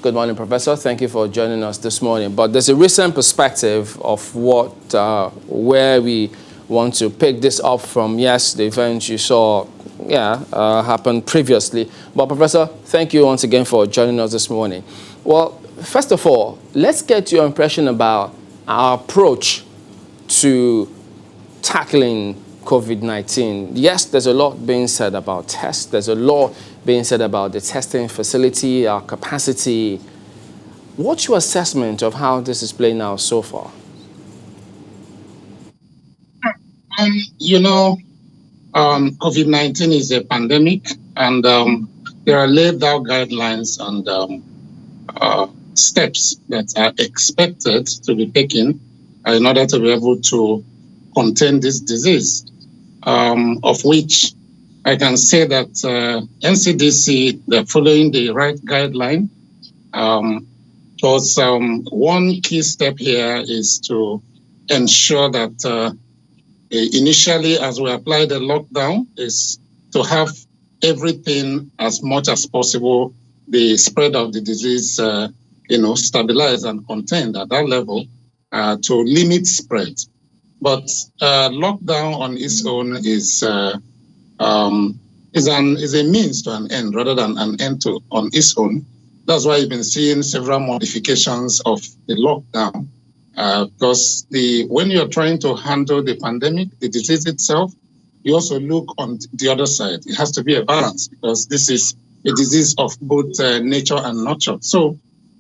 Good morning, Professor. Thank you for joining us this morning. But there's a recent perspective of where we want to pick this up from. Yes, the events you saw, happened previously. But Professor, thank you once again for joining us this morning. Well, first of all, let's get your impression about our approach to tackling COVID-19. Yes, there's a lot being said about tests. There's a lot being said about the testing facility, our capacity. What's your assessment of how this is playing out so far? COVID-19 is a pandemic, and there are laid out guidelines and steps that are expected to be taken in order to be able to contain this disease, of which I can say that NCDC, they're following the right guideline. Because one key step here is to ensure that initially, as we apply the lockdown, is to have everything as much as possible, the spread of the disease, stabilized and contained at that level to limit spread. But lockdown on its own is a means to an end rather than an end on its own. That's why you've been seeing several modifications of the lockdown. Because when you're trying to handle the pandemic, the disease itself, you also look on the other side. It has to be a balance because this is a disease of both nature and nurture. So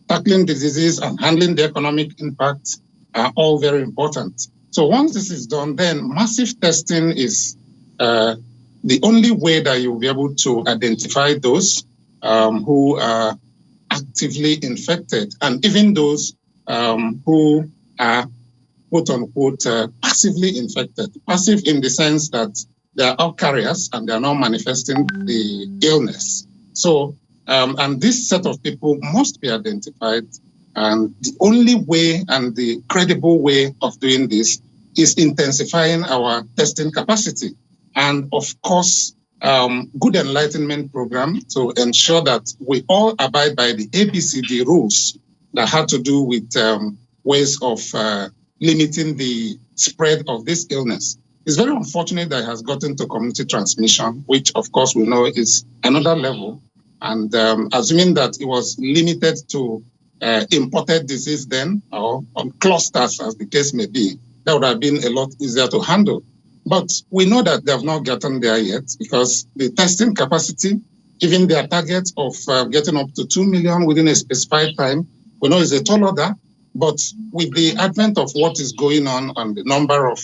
tackling the disease and handling the economic impact are all very important. So once this is done, then massive testing is the only way that you'll be able to identify those who are actively infected, and even those who are, quote unquote, passively infected. Passive in the sense that they are all carriers and they are not manifesting the illness. So, and this set of people must be identified. And the only way and the credible way of doing this is intensifying our testing capacity. And of course, good enlightenment program to ensure that we all abide by the ABCD rules that had to do with ways of limiting the spread of this illness. It's very unfortunate that it has gotten to community transmission, which of course we know is another level. And assuming that it was limited to imported disease then, or on clusters as the case may be, that would have been a lot easier to handle. But we know that they have not gotten there yet because the testing capacity, even their target of getting up to 2 million within a specified time, we know is a tall order. But with the advent of what is going on the number of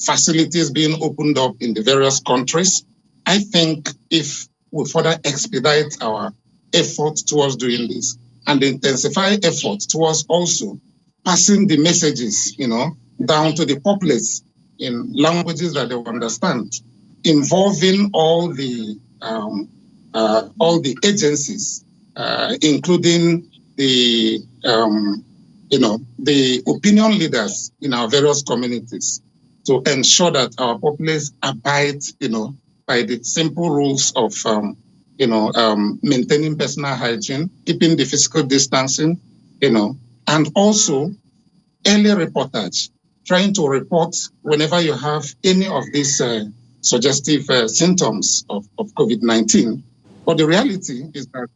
facilities being opened up in the various countries, I think if we further expedite our effort towards doing this and intensify effort towards also passing the messages, down to the populace in languages that they will understand, involving all the agencies, including the opinion leaders in our various communities, to ensure that our populace abide, by the simple rules of, maintaining personal hygiene, keeping the physical distancing, and also early reportage, trying to report whenever you have any of these suggestive symptoms of COVID-19. But the reality is that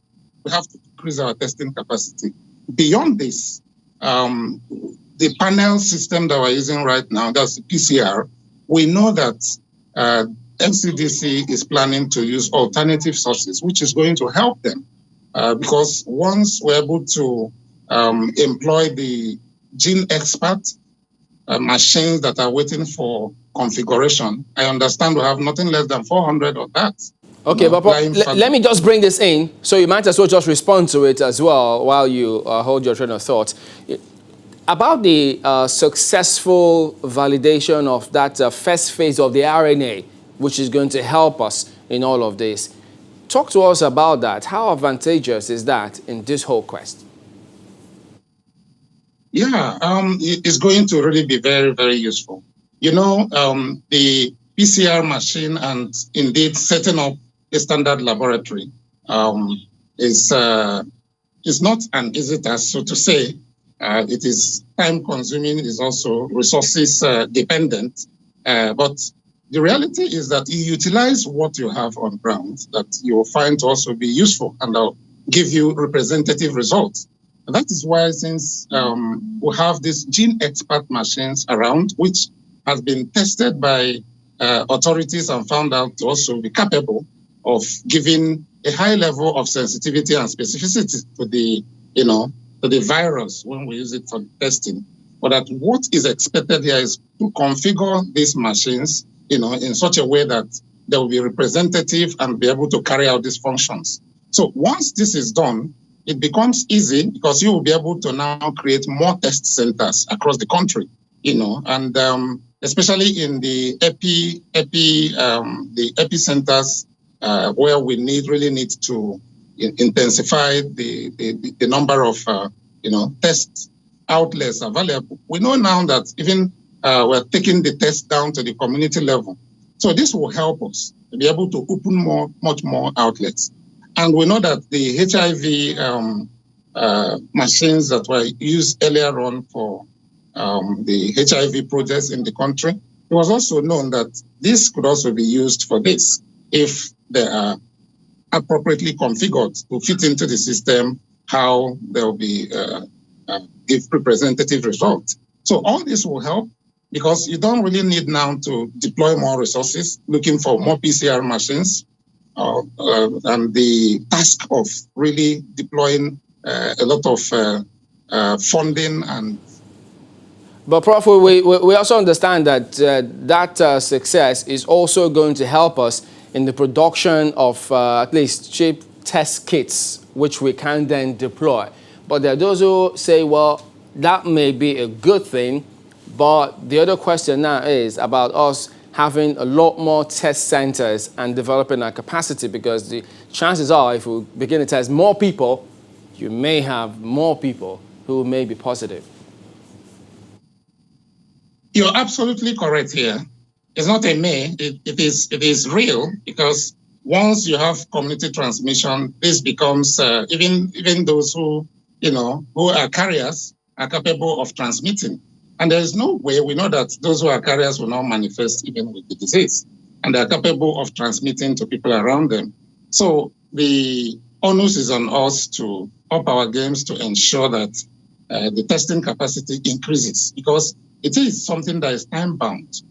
we have to increase our testing capacity. Beyond this, the panel system that we're using right now, that's the PCR, we know that NCDC is planning to use alternative sources, which is going to help them. Because once we're able to employ the gene expert machines that are waiting for configuration, I understand we have nothing less than 400 of that. Okay, but let me just bring this in, so you might as well just respond to it as well while you hold your train of thought. About the successful validation of that first phase of the RNA, which is going to help us in all of this. Talk to us about that. How advantageous is that in this whole quest? Yeah, it's going to really be very, very useful. The PCR machine and indeed setting up a standard laboratory is it's not an easy task. So to say, it is time consuming, is also resources dependent. But the reality is that you utilize what you have on ground that you will find to also be useful and give you representative results. And that is why, since we have these gene expert machines around, which has been tested by authorities and found out to also be capable of giving a high level of sensitivity and specificity to the, to the virus when we use it for testing. But that what is expected here is to configure these machines, in such a way that they will be representative and be able to carry out these functions. So once this is done, it becomes easy because you will be able to now create more test centers across the country, and especially in the epicenters where we really need to intensify the number of test outlets available. We know now that even we're taking the test down to the community level. So this will help us to be able to open much more outlets. And we know that the HIV machines that were used earlier on for the HIV projects in the country, it was also known that this could also be used for this if they are appropriately configured to fit into the system, how there will be give representative results. So all this will help because you don't really need now to deploy more resources, looking for more PCR machines, and the task of really deploying a lot of funding and. But Prof, we also understand that that success is also going to help us in the production of at least cheap test kits, which we can then deploy. But there are those who say, well, that may be a good thing, but the other question now is about us having a lot more test centers and developing our capacity, because the chances are if we begin to test more people, you may have more people who may be positive. You're absolutely correct here. It's not a may, it is real, because once you have community transmission, this becomes even those who are carriers are capable of transmitting. And there is no way, we know that those who are carriers will not manifest even with the disease, and they are capable of transmitting to people around them. So the onus is on us to up our games to ensure that the testing capacity increases, because it is something that is time-bound.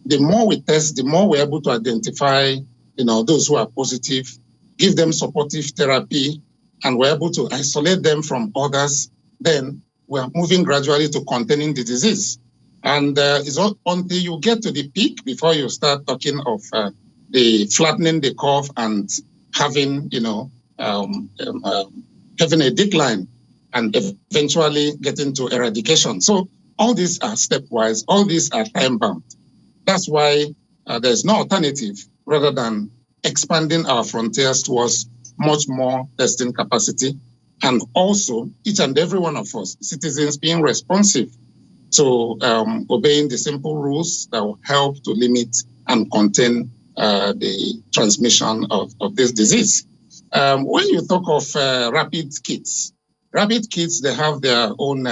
The more we test, the more we're able to identify those who are positive, give them supportive therapy, and we're able to isolate them from others. Then we're moving gradually to containing the disease. And it's not until you get to the peak before you start talking of the flattening the curve and having, having a decline and eventually getting to eradication. So all these are stepwise, all these are time-bound. That's why there's no alternative rather than expanding our frontiers towards much more testing capacity, and also each and every one of us, citizens, being responsive to obeying the simple rules that will help to limit and contain the transmission of this disease. When you talk of rapid kits, they have their own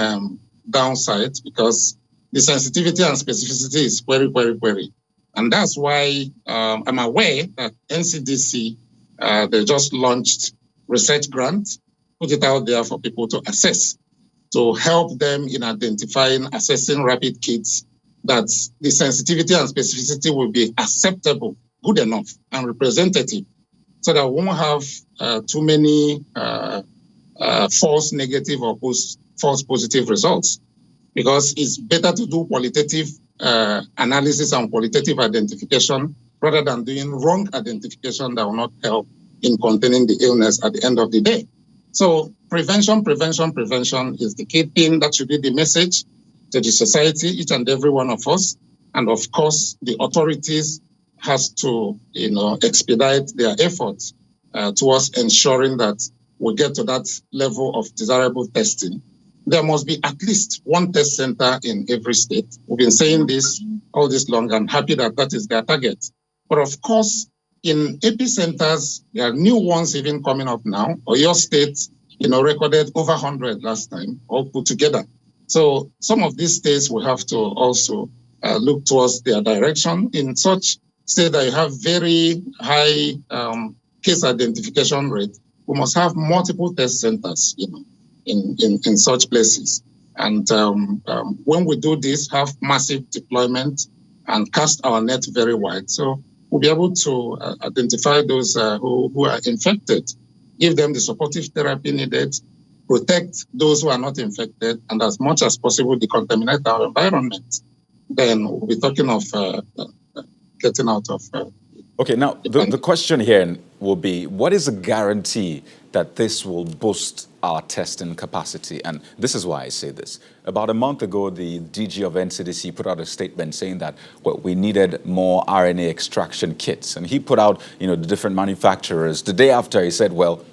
downsides because the sensitivity and specificity is very, very, very. And that's why I'm aware that NCDC, they just launched research grants, put it out there for people to assess, to help them in identifying, assessing rapid kits that the sensitivity and specificity will be acceptable, good enough, and representative, so that we won't have too many false negative or false positive results. Because it's better to do qualitative analysis and qualitative identification rather than doing wrong identification that will not help in containing the illness at the end of the day. So prevention is the key thing. That should be the message to the society, each and every one of us. And of course, the authorities has to, expedite their efforts towards ensuring that we get to that level of desirable testing. There must be at least one test center in every state. We've been saying this all this long. I'm happy that that is their target. But of course, in epicenters, there are new ones even coming up now. Or your state recorded over 100 last time, all put together. So some of these states will have to also look towards their direction in such state that you have very high case identification rate. We must have multiple test centers, in such places. And when we do this, have massive deployment and cast our net very wide. So we'll be able to identify those who are infected, give them the supportive therapy needed, protect those who are not infected, and as much as possible, decontaminate our environment. Then we'll be talking of getting out of... Okay, now the question here will be, what is a guarantee that this will boost our testing capacity? And this is why I say this. About a month ago, the DG of NCDC put out a statement saying that we needed more RNA extraction kits. And he put out, the different manufacturers. The day after, he said, well,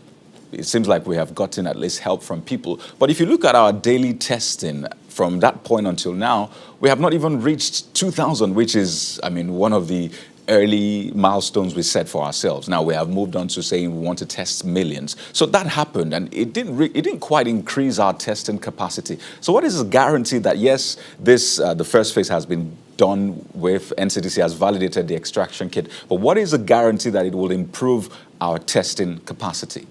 it seems like we have gotten at least help from people. But if you look at our daily testing from that point until now, we have not even reached 2,000, which is, one of the early milestones we set for ourselves. Now we have moved on to saying we want to test millions. So that happened, and it didn't quite increase our testing capacity. So what is the guarantee that, yes, the first phase has been done with, NCDC has validated the extraction kit, but what is the guarantee that it will improve our testing capacity?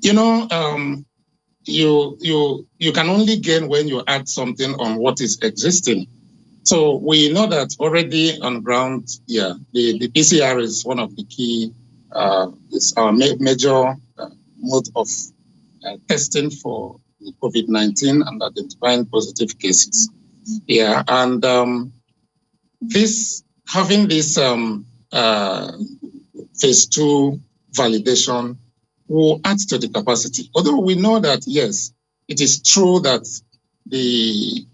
You can only gain when you add something on what is existing. So we know that already on ground, the PCR is one of the key, it's our major mode of testing for COVID-19 and identifying positive cases. Yeah, and having this phase 2 validation will add to the capacity. Although we know that, yes, it is true that the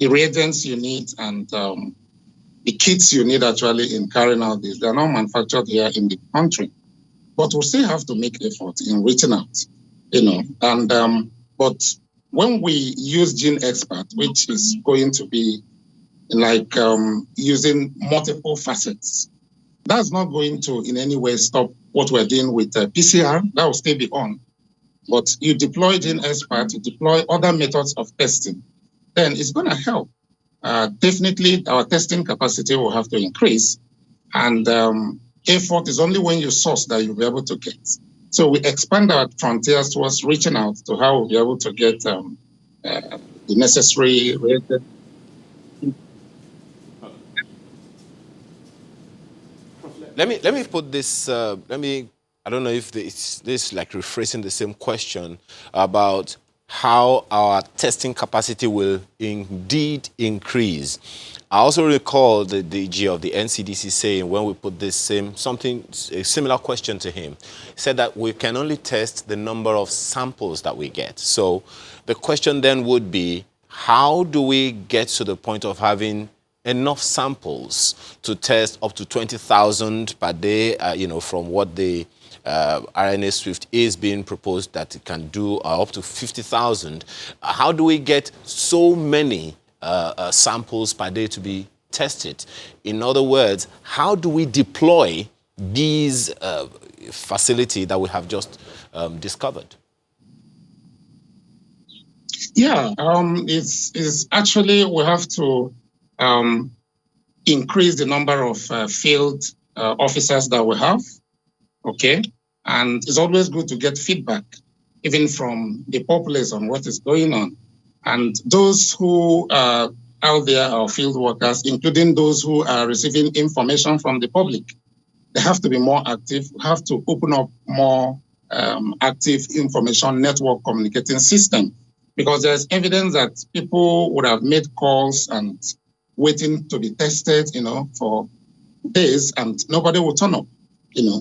reagents you need and the kits you need actually in carrying out this, they are not manufactured here in the country. But we'll still have to make effort in reaching out, And but when we use Gene Expert, which is going to be like using multiple facets, that's not going to in any way stop what we're doing with PCR. That will still be on. But you deploy Gene Expert, you deploy other methods of testing, then it's going to help. Definitely, our testing capacity will have to increase. And effort is only when you source that you'll be able to get. So we expand our frontiers towards reaching out to how we'll be able to get the necessary reagent. Let me put this, I don't know if this is like rephrasing the same question about how our testing capacity will indeed increase. I also recall the DG of the NCDC saying when we put a similar question to him, he said that we can only test the number of samples that we get. So the question then would be, how do we get to the point of having enough samples to test up to 20,000 per day, from what the RNA Swift is being proposed that it can do up to 50,000. How do we get so many samples per day to be tested? In other words, how do we deploy these facility that we have just discovered? Yeah, it's actually we have to increase the number of field officers that we have. Okay, and it's always good to get feedback, even from the populace on what is going on. And those who are out there are field workers, including those who are receiving information from the public. They have to be more active, have to open up more active information network communicating system, because there's evidence that people would have made calls and waiting to be tested, for days, and nobody will turn up.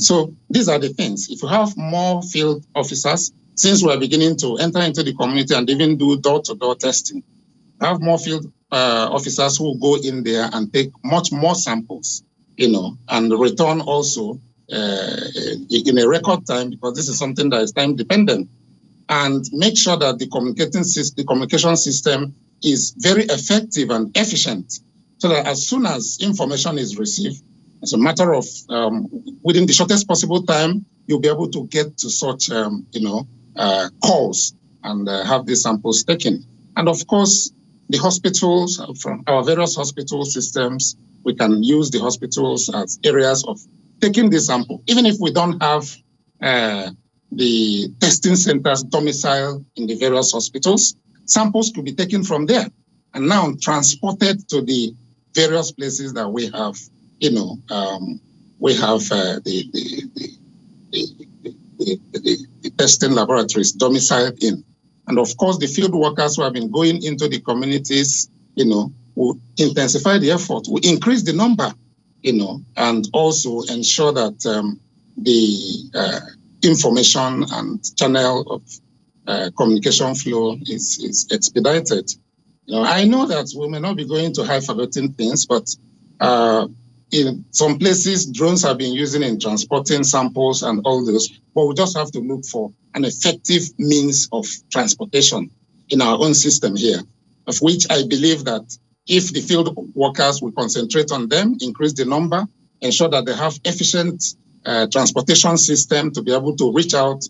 So these are the things. If you have more field officers, since we're beginning to enter into the community and even do door-to-door testing, have more field officers who go in there and take much more samples, and return also in a record time, because this is something that is time dependent, and make sure that the communication system is very effective and efficient, so that as soon as information is received, it's a matter of within the shortest possible time, you'll be able to get to such, calls and have these samples taken. And of course, the hospitals, from our various hospital systems, we can use the hospitals as areas of taking the sample. Even if we don't have the testing centers domicile in the various hospitals, samples could be taken from there and now transported to the various places that we have, the testing laboratories domiciled in. And of course, the field workers who have been going into the communities, will intensify the effort, will increase the number, and also ensure that the information and channel of communication flow is expedited. I know that we may not be going to high-forgetting things, but in some places, drones have been using in transporting samples and all those, but we just have to look for an effective means of transportation in our own system here, of which I believe that if the field workers will concentrate on them, increase the number, ensure that they have efficient transportation system to be able to reach out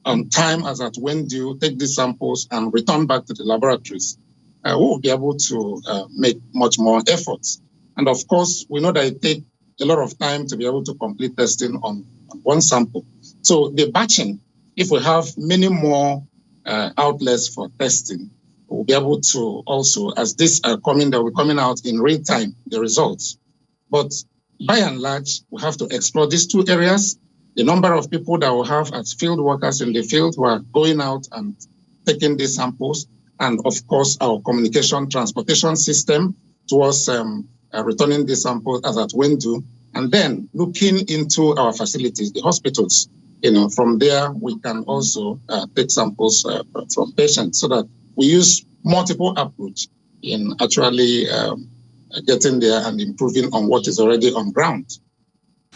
on time as at when due, take these samples and return back to the laboratories, we will be able to make much more efforts. And of course, we know that it takes a lot of time to be able to complete testing on one sample. So the batching, if we have many more outlets for testing, we'll be able to also, as these are coming, they'll be coming out in real time, the results. But by and large, we have to explore these two areas, the number of people that we have as field workers in the field who are going out and taking these samples, and of course, our communication transportation system towards returning the samples as at when due, and then looking into our facilities, the hospitals. From there, we can also take samples from patients so that we use multiple approach in actually getting there and improving on what is already on ground.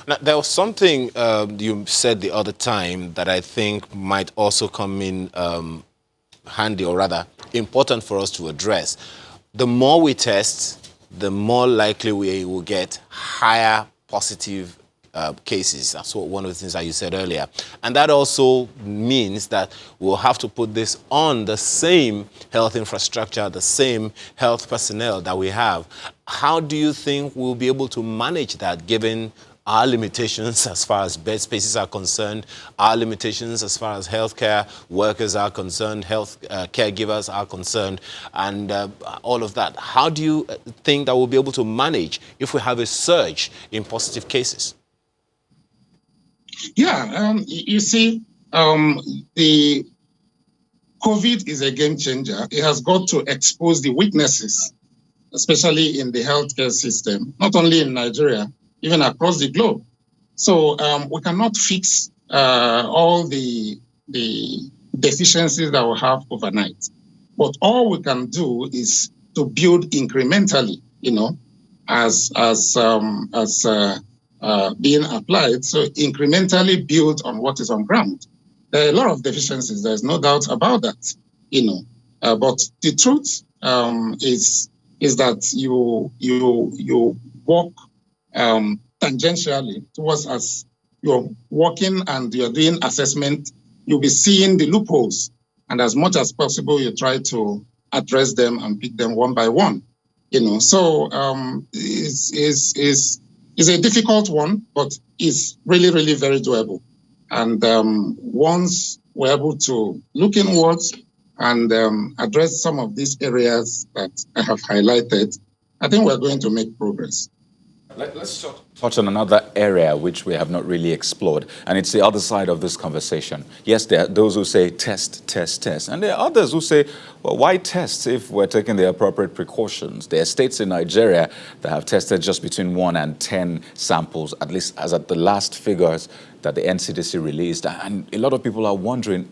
Now, there was something you said the other time that I think might also come in handy, or rather important for us to address. The more we test, the more likely we will get higher positive cases. That's one of the things that you said earlier. And that also means that we'll have to put this on the same health infrastructure, the same health personnel that we have. How do you think we'll be able to manage that, given our limitations as far as bed spaces are concerned, our limitations as far as healthcare workers are concerned, health caregivers are concerned, and all of that? How do you think that we'll be able to manage if we have a surge in positive cases? Yeah, you see, the COVID is a game changer. It has got to expose the weaknesses, especially in the healthcare system, not only in Nigeria, even across the globe. So we cannot fix all the deficiencies that we have overnight. But all we can do is to build incrementally, as being applied. So incrementally build on what is on ground. There are a lot of deficiencies. There's no doubt about that, but the truth is that you walk tangentially towards, as you're working and you're doing assessment, you'll be seeing the loopholes, and as much as possible, you try to address them and pick them one by one. So it's a difficult one, but it's really, really very doable. And once we're able to look inwards and address some of these areas that I have highlighted, I think we're going to make progress. Let's touch on another area which we have not really explored, and it's the other side of this conversation. Yes, there are those who say test, test, test, and there are others who say, well, why test if we're taking the appropriate precautions? There are states in Nigeria that have tested just between 1 and 10 samples, at least as at the last figures that the NCDC released, and a lot of people are wondering,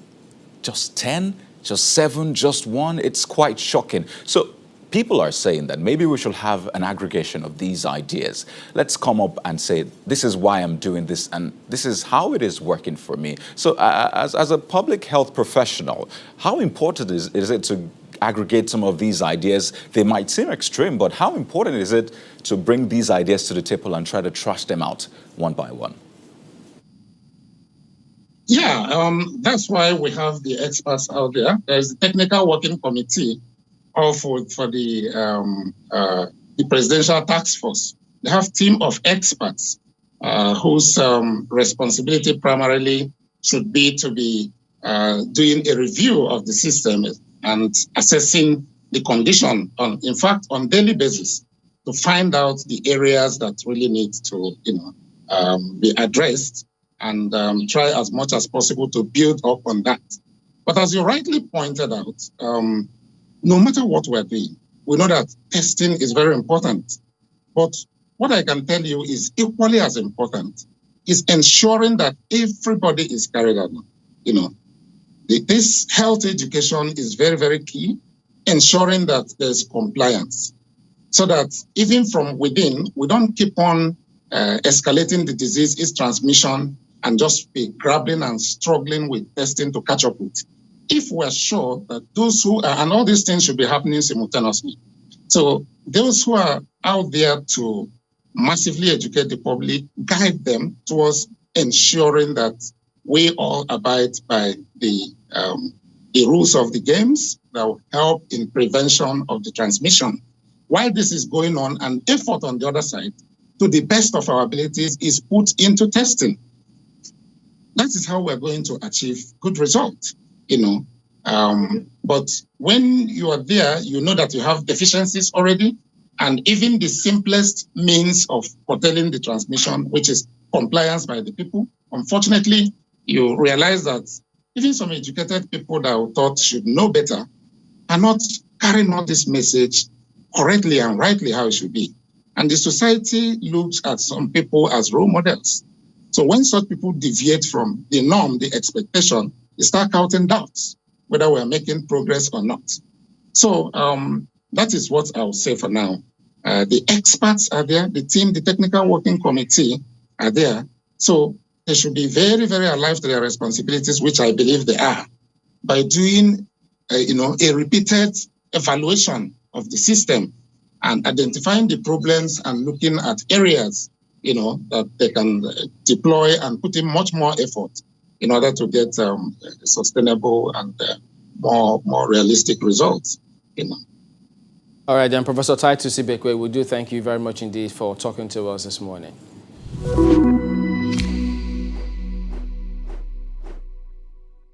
just 10, just 7, just 1? It's quite shocking. So people are saying that maybe we should have an aggregation of these ideas. Let's come up and say, this is why I'm doing this, and this is how it is working for me. So as a public health professional, how important is it to aggregate some of these ideas? They might seem extreme, but how important is it to bring these ideas to the table and try to trash them out one by one? That's why we have the experts out there. There's the technical working committee for the presidential task force. They have a team of experts whose responsibility primarily should be to be doing a review of the system and assessing the condition in fact, on daily basis to find out the areas that really need to, be addressed and try as much as possible to build up on that. But as you rightly pointed out, no matter what we're doing, we know that testing is very important. But what I can tell you is equally as important is ensuring that everybody is carried out. This health education is very, very key, ensuring that there's compliance so that even from within, we don't keep on escalating the disease, its transmission, and just be grappling and struggling with testing to catch up with. If we're sure that those who are, and all these things should be happening simultaneously. So those who are out there to massively educate the public, guide them towards ensuring that we all abide by the rules of the games that will help in prevention of the transmission. While this is going on, an effort on the other side, to the best of our abilities, is put into testing. That is how we're going to achieve good results, But when you are there, you know that you have deficiencies already, and even the simplest means of curtailing the transmission, which is compliance by the people, unfortunately, you realize that even some educated people that we thought should know better are not carrying out this message correctly and rightly how it should be. And the society looks at some people as role models. So when such people deviate from the norm, the expectation, they start counting doubts whether we're making progress or not. So that is what I'll say for now. The experts are there, the team, the technical working committee are there. So they should be very, very alive to their responsibilities, which I believe they are, by doing, a repeated evaluation of the system and identifying the problems and looking at areas, that they can deploy and put in much more effort in order to get sustainable and more realistic results. All right, then, Professor Titus Ibekwe, we do thank you very much indeed for talking to us this morning.